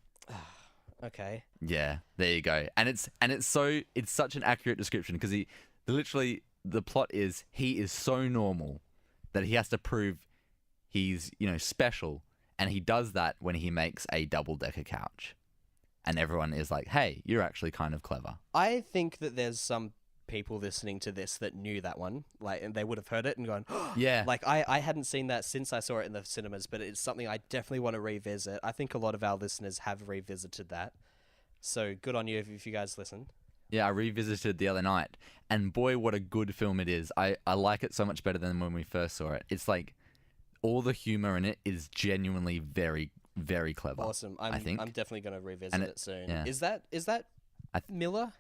Okay. Yeah, there you go. And it's such an accurate description because the plot is he is so normal that he has to prove he's, special, and he does that when he makes a double-decker couch. And everyone is like, "Hey, you're actually kind of clever." I think that there's some people listening to this that knew that one, like, and they would have heard it and gone, yeah. Like I hadn't seen that since I saw it in the cinemas, but it's something I definitely want to revisit. I think a lot of our listeners have revisited that, so good on you if you guys listen. Yeah, I revisited the other night, and boy, what a good film it is. I like it so much better than when we first saw it. It's like all the humor in it is genuinely very, very clever. Awesome. I think I'm definitely going to revisit it soon. Yeah. Is that Miller?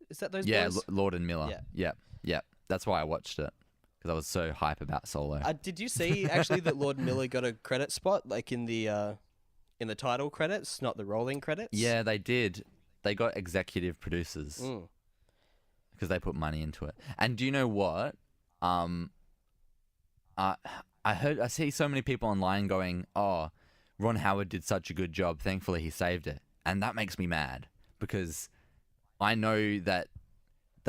Is that those boys? Yeah, Lord and Miller. Yeah. Yeah. That's why I watched it, because I was so hype about Solo. Did you see actually that Lord Miller got a credit spot, like in the title credits, not the rolling credits? Yeah, they did. They got executive producers because they put money into it. And do you know what? I see so many people online going, "Oh, Ron Howard did such a good job. Thankfully, he saved it," and that makes me mad because I know that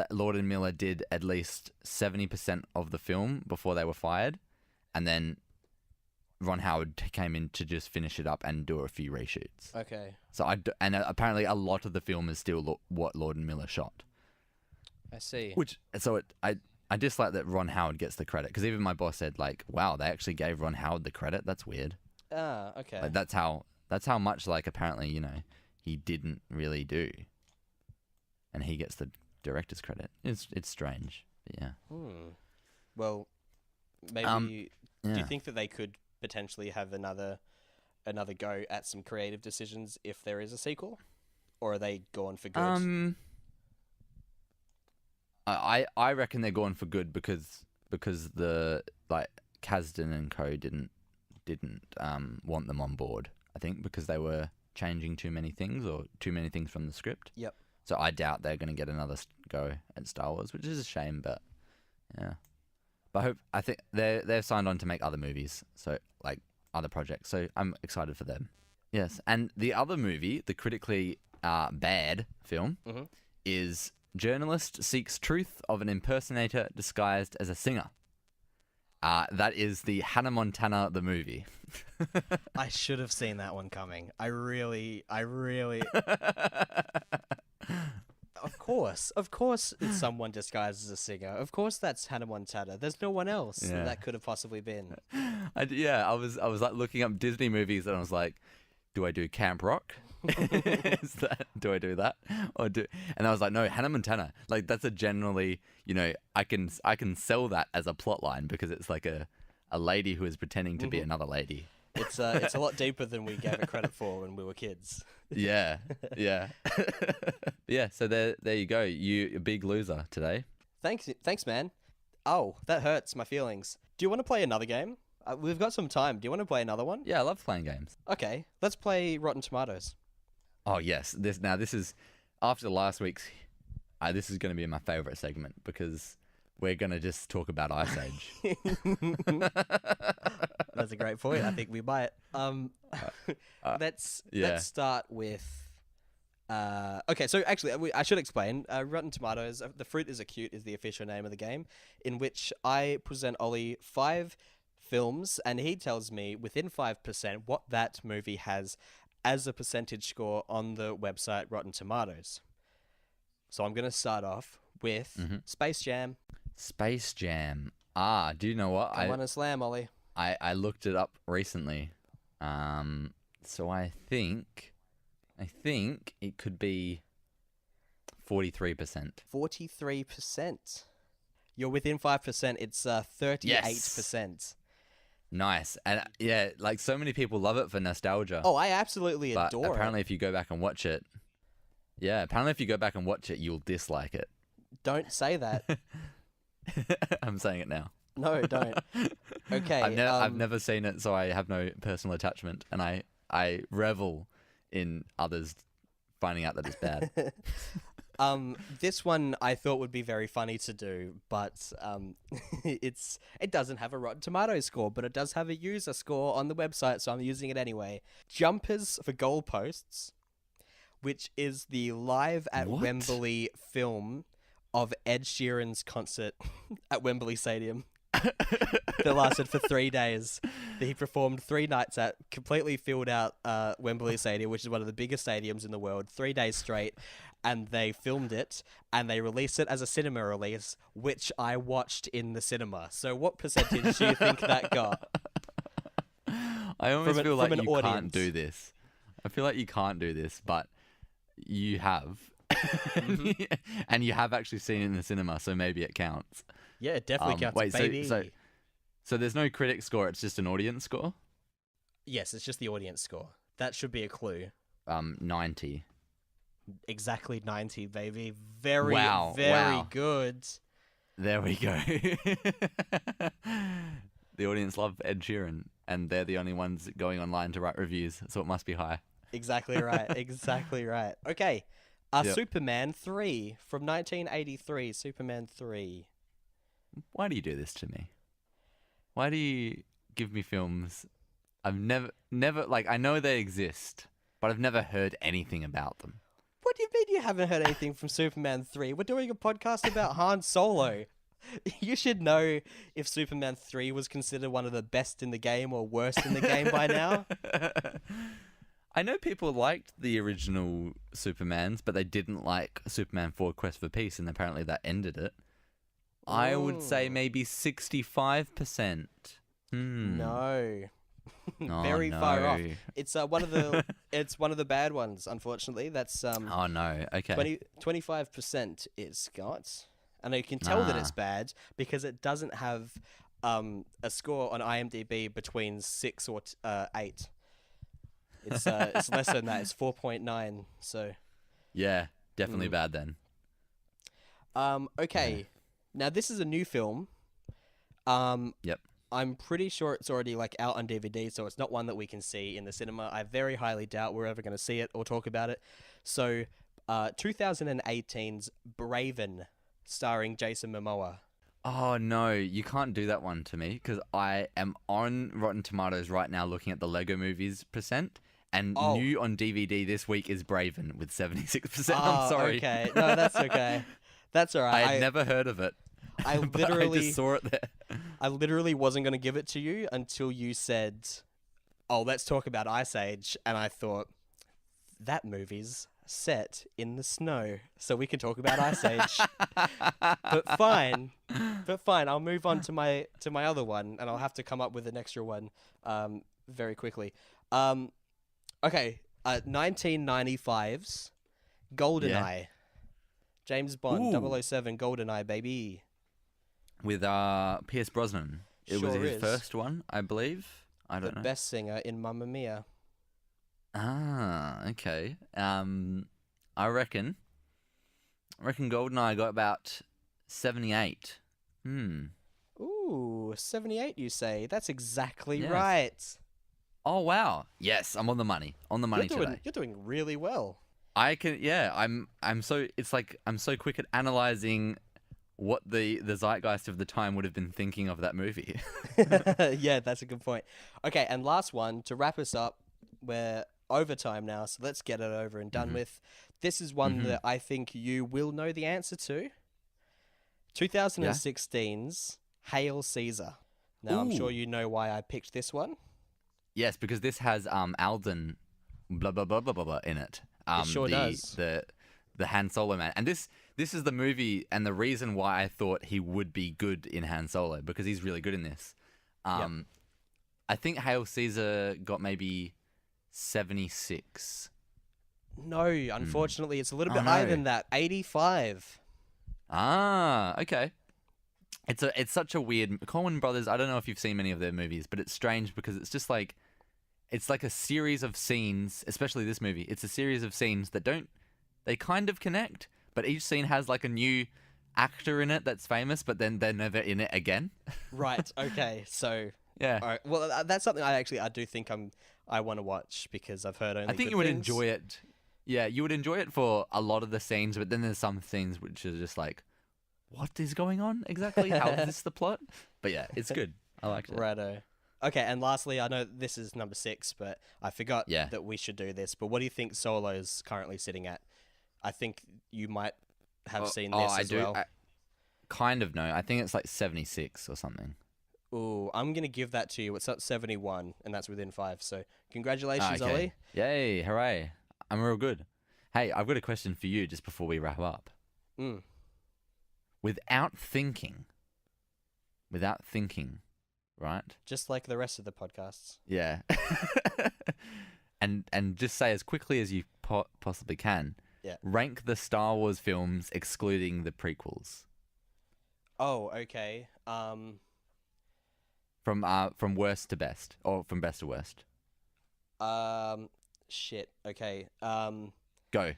Lord and Miller did at least 70% of the film before they were fired, and then Ron Howard came in to just finish it up and do a few reshoots. Okay. So apparently a lot of the film is still what Lord and Miller shot. I see. I dislike that Ron Howard gets the credit, because even my boss said, like, wow, they actually gave Ron Howard the credit. That's weird. Okay. Like, that's how much, like, apparently, he didn't really do, and he gets the director's credit. It's strange, but yeah. Well, maybe. Yeah. Do you think that they could potentially have another go at some creative decisions if there is a sequel, or are they gone for good? I reckon they're going for good because the Kasdan and co didn't want them on board. I think because they were changing too many things from the script. Yep. So I doubt they're going to get another go at Star Wars, which is a shame. But yeah, but I think they're signed on to make other movies, so like other projects. So I'm excited for them. Yes, and the other movie, the critically bad film, is Journalist Seeks Truth of an Impersonator Disguised as a Singer. That is the Hannah Montana the movie. I should have seen that one coming. I really. Of course, it's someone disguised as a singer. Of course, that's Hannah Montana. There's no one else that could have possibly been. I was like looking up Disney movies, and I was like, do I do Camp Rock? Do I do that? And I was like, no, Hannah Montana. Like, that's a generally, I can sell that as a plot line because it's like a lady who is pretending to be another lady. It's a lot deeper than we gave it credit for when we were kids. Yeah. Yeah, so there you go. You a big loser today. Thanks, man. Oh, that hurts my feelings. Do you want to play another game? We've got some time. Do you want to play another one? Yeah, I love playing games. Okay, let's play Rotten Tomatoes. Oh, yes. This is, after last week's, this is going to be my favorite segment because we're going to just talk about Ice Age. That's a great point. I think we might. Let's start with... okay, so actually, I should explain. Rotten Tomatoes, The Fruit Is Acute is the official name of the game, in which I present Ollie 5 films, and he tells me within 5% what that movie has as a percentage score on the website Rotten Tomatoes. So I'm going to start off with Space Jam. Space Jam. Do you know what? I want to slam, Ollie. I looked it up recently. So I think it could be 43%. 43%. You're within 5%. It's 38%. Yes. Nice. And yeah, like so many people love it for nostalgia. Oh, I absolutely adore it. Apparently if you go back and watch it, you'll dislike it. Don't say that. I'm saying it now. No, don't. Okay. I've never seen it, so I have no personal attachment, and I revel in others finding out that it's bad. This one I thought would be very funny to do, but it doesn't have a Rotten Tomatoes score, but it does have a user score on the website, so I'm using it anyway. Jumpers for Goalposts, which is the live at Wembley film of Ed Sheeran's concert at Wembley Stadium. That lasted for 3 days. He performed 3 nights at completely filled out Wembley Stadium, which is one of the biggest stadiums in the world, 3 days straight. And they filmed it and they released it as a cinema release, which I watched in the cinema. So what percentage do you think that got? I almost feel like you can't do this. I feel like you can't do this, but you have. And you have actually seen it in the cinema, so maybe it counts. Yeah, it definitely counts, baby. So there's no critic score, it's just an audience score? Yes, it's just the audience score. That should be a clue. 90. Exactly 90, baby. Very good. There we go. The audience love Ed Sheeran, and they're the only ones going online to write reviews, so it must be high. Exactly right. Exactly right. Okay. Superman 3 from 1983. Superman 3. Why do you do this to me? Why do you give me films I've never, like, I know they exist, but I've never heard anything about them? What do you mean you haven't heard anything from Superman 3? We're doing a podcast about Han Solo. You should know if Superman 3 was considered one of the best in the game or worst in the game by now. I know people liked the original Supermans, but they didn't like Superman 4 Quest for Peace, and apparently that ended it. I would say maybe 65%. No. Oh, Very far off. It's one of the bad ones, unfortunately. That's oh no. Okay. 25% it's got. And you can tell that it's bad because it doesn't have a score on IMDb between 6 or 8. It's less than that. It's 4.9. So yeah, definitely bad then. Okay. Yeah. Now this is a new film. Yep. I'm pretty sure it's already like out on DVD, so it's not one that we can see in the cinema. I very highly doubt we're ever going to see it or talk about it. So, 2018's Bravin, starring Jason Momoa. Oh no, you can't do that one to me because I am on Rotten Tomatoes right now looking at the Lego Movies percent, and new on DVD this week is Bravin with 76%. I'm sorry. Okay, no, that's okay. That's all right. I had never heard of it. I just saw it there. I literally wasn't going to give it to you until you said, "Oh, let's talk about Ice Age," and I thought that movie's set in the snow, so we can talk about Ice Age. But fine. I'll move on to my other one, and I'll have to come up with an extra one very quickly. Okay, 1995's GoldenEye. James Bond, Ooh. 007 GoldenEye, baby. With Pierce Brosnan. It was Sure his is. first one, I believe. I don't The know. best singer in Mamma Mia. Ah, okay. I reckon GoldenEye got about 78. Ooh, 78 you say. That's exactly Yes. right. Oh wow. Yes, I'm on the money. On the money today. You're doing really well. I can, yeah. I'm so, it's like I'm so quick at analyzing what the zeitgeist of the time would have been thinking of that movie. Yeah, that's a good point. Okay, and last one to wrap us up. We're overtime now, so let's get it over and done with. This is one that I think you will know the answer to. 2016's Hail Caesar. Now, I'm sure Ooh. you know why I picked this one. Yes, because this has Alden blah blah blah blah blah blah in it. It sure does. The Han Solo man, and this is the movie and the reason why I thought he would be good in Han Solo, because he's really good in this. Yep. I think Hail Caesar got maybe 76. No, unfortunately, it's a little Oh, bit higher no. than that. 85. Ah, okay. It's such a weird Coen Brothers. I don't know if you've seen many of their movies, but it's strange because it's just like it's like a series of scenes, especially this movie. It's a series of scenes that they kind of connect, but each scene has like a new actor in it that's famous, but then they're never in it again. Right. Okay. So. Yeah. All right. Well, that's something I do think I want to watch because I've heard only. I think good you would things. enjoy it. Yeah, you would enjoy it for a lot of the scenes, but then there's some scenes which are just like, what is going on exactly? How is this the plot? But yeah, it's good. I liked it. Righto. Okay, and lastly, I know this is number 6, but I forgot Yeah. that we should do this. But what do you think Solo's currently sitting at? I think you might have seen this as well. I kind of know. I think it's like 76 or something. Ooh, I'm going to give that to you. It's at 71, and that's within 5. So congratulations, Okay. Ollie. Yay, hooray. I'm real good. Hey, I've got a question for you just before we wrap up. Mm. Without thinking, right? Just like the rest of the podcasts. Yeah. and just say as quickly as you possibly can. Yeah. Rank the Star Wars films excluding the prequels. Oh, okay. From worst to best, or from best to worst. Shit. Okay. Go.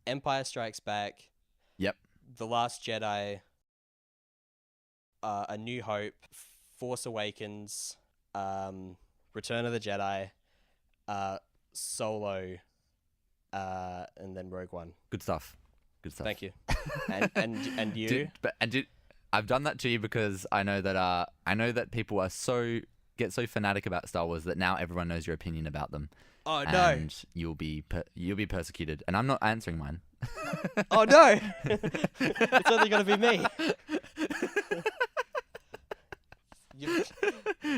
Empire Strikes Back. Yep. The Last Jedi. A New Hope. Force Awakens. Return of the Jedi. Solo. And then Rogue One. Good stuff. Thank you. And you? I've done that to you because I know that people are get so fanatic about Star Wars that now everyone knows your opinion about them. Oh no! And you'll be persecuted, and I'm not answering mine. Oh no! It's only gonna be me.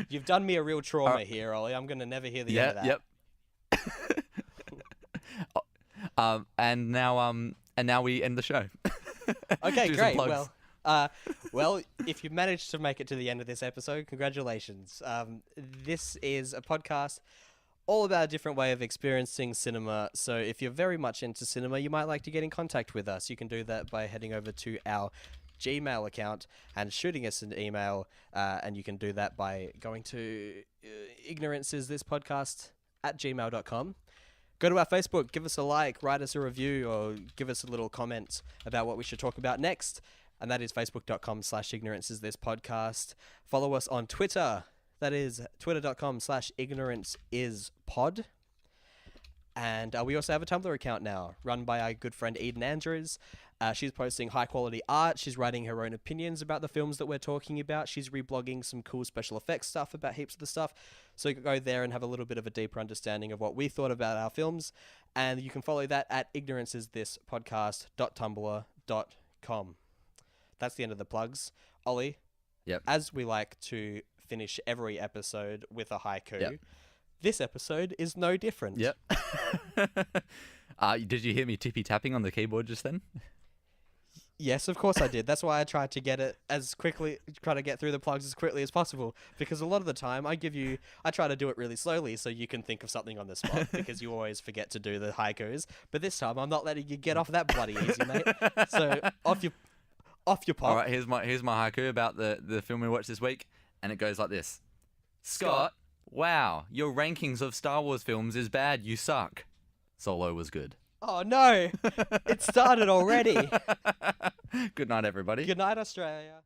You've done me a real trauma here, Ollie. I'm gonna never hear the end of that. Yep. And now we end the show. Okay, Do some great. plugs. Well, if you managed to make it to the end of this episode, congratulations. This is a podcast all about a different way of experiencing cinema. So if you're very much into cinema, you might like to get in contact with us. You can do that by heading over to our Gmail account and shooting us an email. And you can do that by going to ignorancesthispodcast@gmail.com. Go to our Facebook, give us a like, write us a review, or give us a little comment about what we should talk about next. And that is facebook.com/ignorancesthispodcast. Follow us on Twitter. That is twitter.com/ignoranceispod. And we also have a Tumblr account now, run by our good friend Eden Andrews. She's posting high-quality art. She's writing her own opinions about the films that we're talking about. She's reblogging some cool special effects stuff about heaps of the stuff. So you can go there and have a little bit of a deeper understanding of what we thought about our films. And you can follow that at ignorancesthispodcast.tumblr.com. That's the end of the plugs. Ollie, Yep. as we like to finish every episode with a haiku, Yep. this episode is no different. Yep. Did you hear me tippy tapping on the keyboard just then? Yes, of course I did. That's why I tried to get it try to get through the plugs as quickly as possible. Because a lot of the time I try to do it really slowly so you can think of something on the spot because you always forget to do the haikus. But this time I'm not letting you get off that bloody easy, mate. So off your pop. All right, here's my haiku about the film we watched this week, and it goes like this: Scott, wow, your rankings of Star Wars films is bad. You suck. Solo was good. Oh no! It started already. Good night, everybody. Good night, Australia.